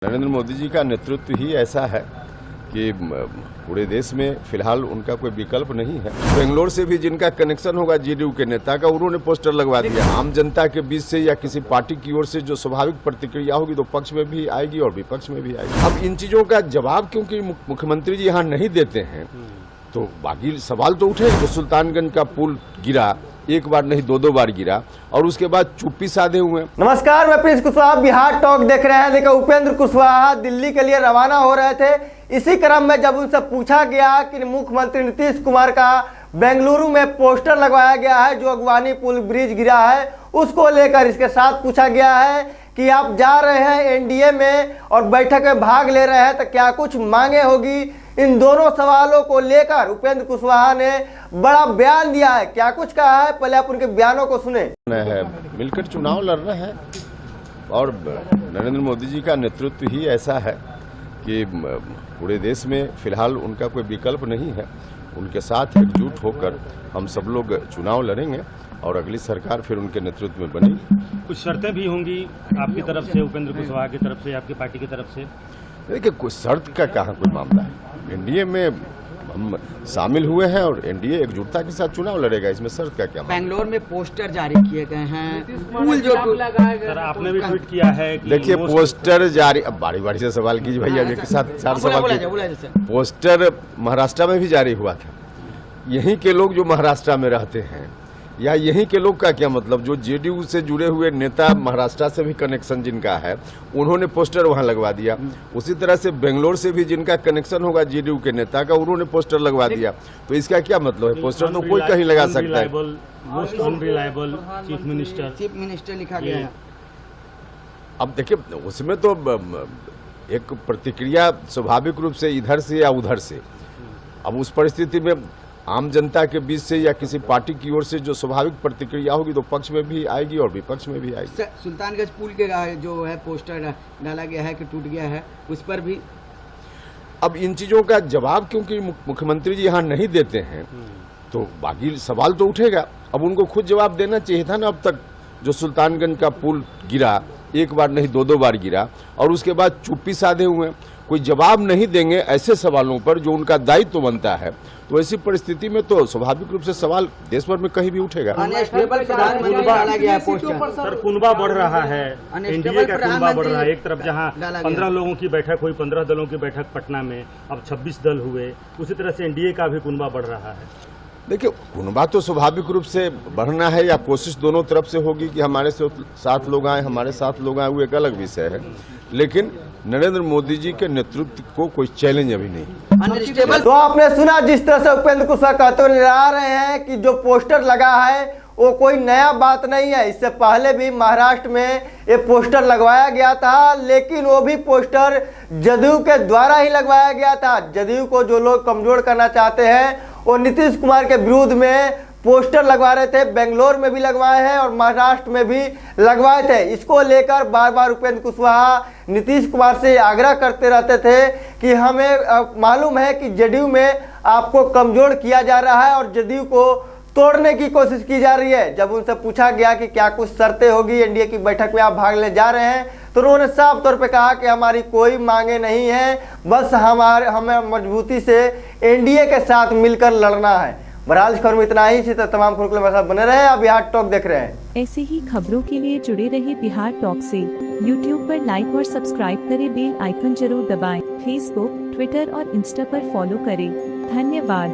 नरेंद्र मोदी जी का नेतृत्व ही ऐसा है कि पूरे देश में फिलहाल उनका कोई विकल्प नहीं है। बेंगलोर से भी जिनका कनेक्शन होगा जेडीयू के नेता का, उन्होंने पोस्टर लगवा दिया। आम जनता के बीच से या किसी पार्टी की ओर से जो स्वाभाविक प्रतिक्रिया होगी तो पक्ष में भी आएगी और विपक्ष में भी आएगी। अब इन चीजों का जवाब क्योंकि मुख्यमंत्री जी यहाँ नहीं देते हैं तो बाकी सवाल तो उठे। तो सुल्तानगंज का पुल गिरा, एक बार नहीं दो बार गिरा और उसके बाद चुप्पी साधे हुए। नमस्कार, मैं प्रिंस कुशवाहा, बिहार टॉक देख रहे हैं। देखिए, उपेंद्र कुशवाहा दिल्ली के लिए रवाना हो रहे थे। इसी क्रम में जब उनसे पूछा गया कि मुख्यमंत्री नीतीश कुमार का बेंगलुरु में पोस्टर लगवाया गया है जो अगवानी पुल ब्रिज गिरा है, उसको लेकर इसके साथ पूछा गया है कि आप जा रहे हैं एनडीए में और बैठक में भाग ले रहे हैं तो क्या कुछ मांगे होगी। इन दोनों सवालों को लेकर उपेंद्र कुशवाहा ने बड़ा बयान दिया है। क्या कुछ कहा है, पहले आप उनके बयानों को सुने। मिलकर चुनाव लड़ रहे हैं और नरेंद्र मोदी जी का नेतृत्व ही ऐसा है कि पूरे देश में फिलहाल उनका कोई विकल्प नहीं है। उनके साथ एकजुट होकर हम सब लोग चुनाव लड़ेंगे और अगली सरकार फिर उनके नेतृत्व में बनेगी। कुछ शर्तें भी होंगी आपकी तरफ से, उपेंद्र कुशवाहा की तरफ से, आपकी पार्टी की तरफ से? देखिए, कोई शर्त का कहाँ कोई मामला है। एनडीए में हम शामिल हुए हैं और एनडीए एकजुटता के साथ चुनाव लड़ेगा, इसमें शर्त का क्या? बेंगलोर में पोस्टर जारी किए गए हैं, पुल जो सर आपने भी ट्वीट किया है कि देखिए पोस्टर जारी, अब बारी बारी से सवाल कीजिए भैया, एक साथ चार सवाल। पोस्टर महाराष्ट्र में भी जारी हुआ था। यहीं के लोग जो महाराष्ट्र में रहते हैं या यहीं के लोग का क्या मतलब, जो जेडीयू से जुड़े हुए नेता महाराष्ट्र से भी कनेक्शन जिनका है, उन्होंने पोस्टर वहां लगवा दिया। उसी तरह से बेंगलोर से भी जिनका कनेक्शन होगा जेडीयू के नेता का, उन्होंने पोस्टर लगवा दिया। तो इसका क्या मतलब है? पोस्टर तो कोई कहीं लगा सकता है। चीफ मिनिस्टर लिखा गया है। अब देखिए, उसमें तो एक प्रतिक्रिया स्वाभाविक रूप से इधर से या उधर से। अब उस परिस्थिति में आम जनता के बीच से या किसी पार्टी की ओर से जो स्वाभाविक प्रतिक्रिया होगी तो पक्ष में भी आएगी और विपक्ष में भी आएगी। सुल्तानगंज पुल के जो है पोस्टर डाला गया है कि टूट गया है, उस पर भी अब इन चीजों का जवाब क्योंकि मुख्यमंत्री जी यहाँ नहीं देते हैं तो बाकी सवाल तो उठेगा। अब उनको खुद जवाब देना चाहिए था ना। अब तक जो सुल्तानगंज का पुल गिरा, एक बार नहीं दो बार गिरा और उसके बाद चुप्पी साधे हुए, कोई जवाब नहीं देंगे ऐसे सवालों पर जो उनका दायित्व बनता है, तो ऐसी परिस्थिति में तो स्वाभाविक रूप से सवाल देश भर में कहीं भी उठेगा। सर कुनबा बढ़ रहा है, एनडीए का कुनबा बढ़ रहा है। एक तरफ जहां 15 लोगों की बैठक हुई, 15 दलों की बैठक पटना में, अब 26 दल हुए, उसी तरह से एनडीए का भी कुनबा बढ़ रहा है। देखिए, कुनबा तो स्वाभाविक रूप से बढ़ना है या कोशिश दोनों तरफ से होगी कि हमारे साथ लोग आए, हमारे साथ लोग आए, वो एक अलग विषय है। लेकिन नरेंद्र मोदी जी के नेतृत्व को कोई चैलेंज अभी नहीं। तो आपने सुना जिस तरह से उपेंद्र कुशवाहा कहते हुए आ रहे हैं कि जो पोस्टर लगा है वो कोई नया बात नहीं है। इससे पहले भी महाराष्ट्र में ये पोस्टर लगवाया गया था, लेकिन वो भी पोस्टर जदयू के द्वारा ही लगवाया गया था। जदयू को जो लोग कमजोर करना चाहते हैं वो नीतीश कुमार के विरुद्ध में पोस्टर लगवा रहे थे। बेंगलोर में भी लगवाए हैं और महाराष्ट्र में भी लगवाए थे। इसको लेकर बार बार उपेंद्र कुशवाहा नीतीश कुमार से आग्रह करते रहते थे कि हमें मालूम है कि जदयू में आपको कमजोर किया जा रहा है और जदयू को तोड़ने की कोशिश की जा रही है। जब उनसे पूछा गया कि क्या कुछ शर्तें होगी एनडीए की बैठक में आप भाग ले जा रहे हैं, तो उन्होंने साफ तौर पे कहा कि हमारी कोई मांगे नहीं है, बस हमें मजबूती से एनडीए के साथ मिलकर लड़ना है। बहरहाल खबर में इतना ही। इसी तरह तमाम खबरों के लिए साथ बने रहे। आप बिहार टॉक देख रहे हैं। ऐसे ही खबरों के लिए जुड़े रहे बिहार टॉक से। यूट्यूब पर लाइक और सब्सक्राइब करें, बेल आइकन जरूर दबाएं। फेसबुक, ट्विटर और इंस्टा पर फॉलो करें। धन्यवाद।